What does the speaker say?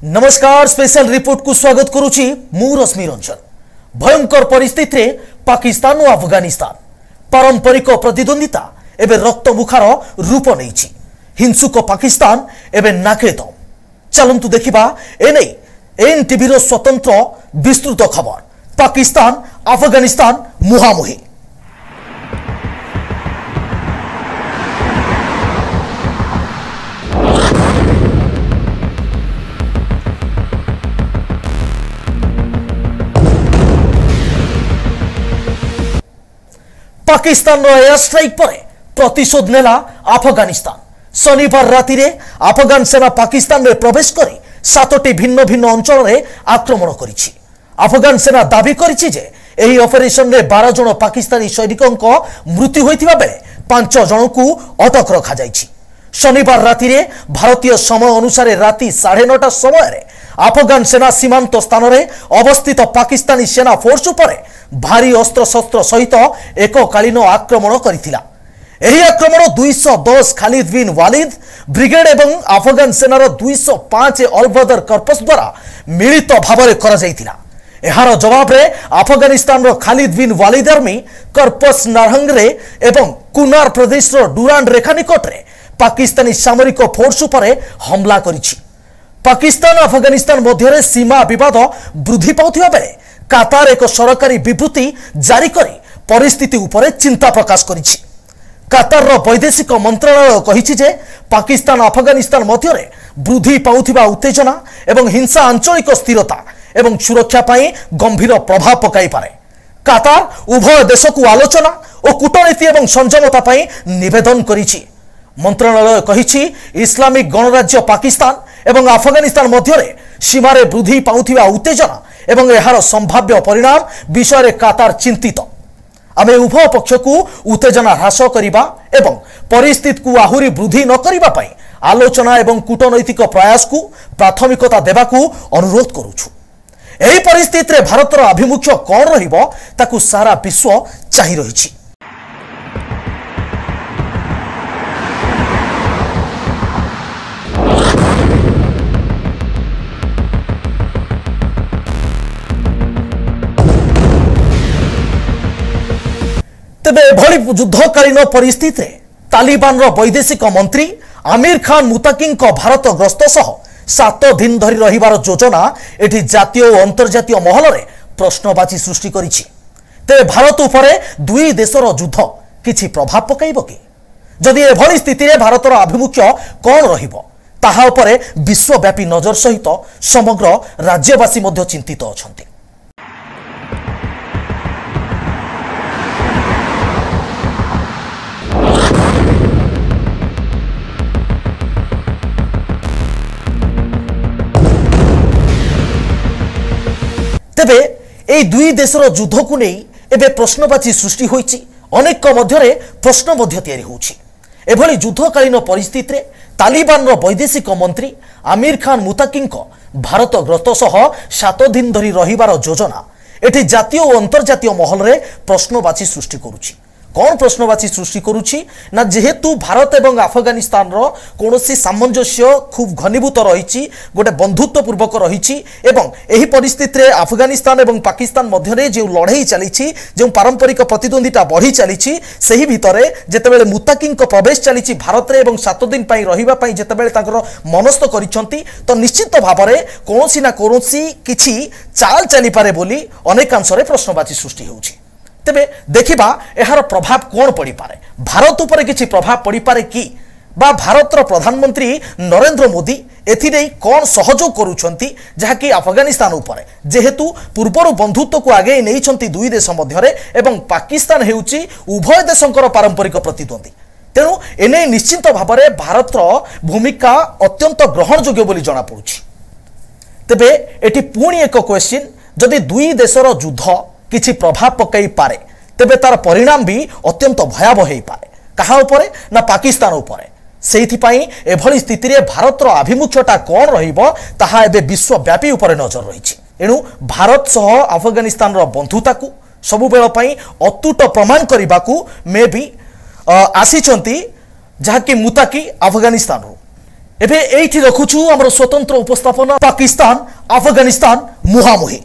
नमस्कार special report को स्वागत करुछि मु रश्मि रंजन। भयंकर परिस्थिति रे पाकिस्तान और अफगानिस्तान पारंपरिक प्रतिद्वंदिता एवं रक्त मुखार रूप नहीं। हिंसुक पाकिस्तान एवं नाके दम। चलंतु देखिबा एने एनटीवी रो स्वतंत्र विस्तृत खबर। पाकिस्तान अफगानिस्तान मुहामुही। पाकिस्तान एयर स्ट्राइक पर प्रतिशोध नेला अफगानिस्तान। शनिवार राति रे अफगान सेना पाकिस्तान में प्रवेश करी 7टी भिन्न भिन्न अंचल में आक्रमण करिछि। अफगान सेना दाबी करिछि जे एही ऑपरेशन रे 12 जन पाकिस्तानी सैनिकों मृत्यु होइथिबा बेले 5 जन को अटक रखा जाइछि। शनिवार राति रे भारतीय समय अनुसार राति 9:30 समय रे अफगान सेना सीमांत स्थान में अवस्थित पाकिस्तानी सेना फोर्स पर भारी अस्त्र शस्त्र सहित एककालीन आक्रमण करिथिला। एही आक्रमण 210 खालिद बिन वालिद ब्रिगेड एवं अफगान सेनार 205 अल बदर कर्पस द्वारा मिलित भाव में करा जाइथिला। एहार जवाब रे अफगानिस्तान खालिद बिन वालिद आर्मी कर्पस नारहंगरे एवं कुनार प्रदेश डुरांड रेखा निकट रे पाकिस्तानी सामरिक फोर्स पर हमला करिछि। पाकिस्तान अफगानिस्तान मध्य सीमा विवाद वृद्धि पाउथिबा बेले कातार एक सरकारी विबृति जारी करी परिस्थिति उपरे चिंता प्रकाश करिछि। कातार वैदेशिक मंत्रालय कहिछि जे पाकिस्तान अफगानिस्तान मध्य वृद्धि पाउथिबा उत्तेजना एवं हिंसा आंचलिक स्थिरता एवं सुरक्षा पाई गंभीर प्रभाव पकाई पारे। कातार उभय देश को आलोचना और कूटनीति एवं संयमता पाई निवेदन करिछि। मंत्रालय कहिछि इस्लामिक गणराज्य पाकिस्तान एवं अफगानिस्तान मध्य सीमारे वृद्धि पाउथिबा उत्तेजना एवं एहार संभाव्य परिणाम विषय कातार चिंतित। आमे उभय पक्ष को उत्तेजना ह्रास करिबा एवं परिस्थिति को आहुरी वृद्धि न करिबा पई आलोचना एवं कूटनैतिक प्रयास को प्राथमिकता देबाकू अनुरोध करूछु। एही परिस्थिति रे भारतर अभिमुख्य कोन रहिबो ताकू सारा विश्व चाहि रहिछि। तेबे एभली युद्धकालीन परिस्थिति तालिबान वैदेशिक मंत्री आमिर खान मुताकी भारत गस्त सह 7 दिन धरी रहिबार योजना एठी जातीय और अंतर्जातीय महल में प्रश्नबाची सृष्टि करिछि। तेबे भारत उपरे दुई देशर युद्ध किछि प्रभाव पकाइबो कि? जदि एभली स्थिति रे भारतर आभिमुख्य कोन रहिबो ताहा उपरे विश्वव्यापी नजर सहित समग्र राज्यवासी मध्य चिंतित अछंती। तेबे ए दुई देशर युद्ध को नहीं एबे प्रश्नबाची सृष्टि होइछि। अनेक मध्यरे प्रश्न मध्य तैयारी होछि। एभली युद्धकालीन परिस्थिति रे तालिबान वैदेशिक मंत्री आमिर खान मुताकी भारत गस्त सह 7 दिन धरी रहिबार योजना एठी जातीय और अंतर्जातीय महल रे प्रश्नबाची सृष्टि करुछि। कौन प्रश्नबाची सृष्टि करुछि ना जेहेतु भारत एवं अफगानिस्तान रो कोनोसी सामंजस्य खूब घनीभूत रहिछि, गोटे बंधुत्वपूर्वक रहिछि एवं एही परिस्थिति रे अफगानिस्तान एवं पाकिस्तान मध्य रे जे लड़ाई चलीछि, जे पारंपरिक प्रतिद्वंदिता बढ़ी चलीछि, सेही भितरे जेतेबेले मुताकी प्रवेश चलीछि भारत रे एवं 7 दिन पई रहिबा पई जेतेबेले ताकर मनस्थ करिसंती तो निश्चित भाबरे कोनोसी ना कोनोसी किछि चाल चली पारे बोली अनेकांशरे प्रश्नबाची सृष्टि होछि। तेबे देखिबा एहार प्रभाव कौन पड़ी पारे। भारत उपरे किछि प्रभाव पड़ी पारे कि बा भारतर प्रधानमंत्री नरेंद्र मोदी एथिरे कौन सहयोग करूछंती जहाकि अफगानिस्तान उपरे जेहेतु पूर्वर बंधुत्व को आगे नैछंती दुई देश मध्यरे एवं पाकिस्तान हेउची उभय देशंकर पारंपरिक प्रतिद्वंदी। तेणु एने निश्चित भावरे भारतर भूमिका अत्यंत ग्रहणयोग्य बोली जଣା पड़ुछि। तेबे एठी पुणी एक क्वेश्चन, जदि दुई देशर युद्ध किछि प्रभाव पकाई पारे तेबे तार परिणाम भी अत्यंत भयावह हो पारे। कहा उपरे ना पाकिस्तान उपरे। सेहिथि पई एभली स्थिति रे भारतर आभिमुख्यता कोन रहिबो ताहा एबे विश्वव्यापी उपरे नजर रहिछि। एणु भारत सह अफगानिस्तान रो बंधुता को सबु बेल पई अतुट प्रमाण करिबाकू मे भी आसीचंती जहाकि मुताकी अफगानिस्तान रो। एबे एठी रखुछु हमर स्वतंत्र उपस्थापना पाकिस्तान अफगानिस्तान मुहामुही।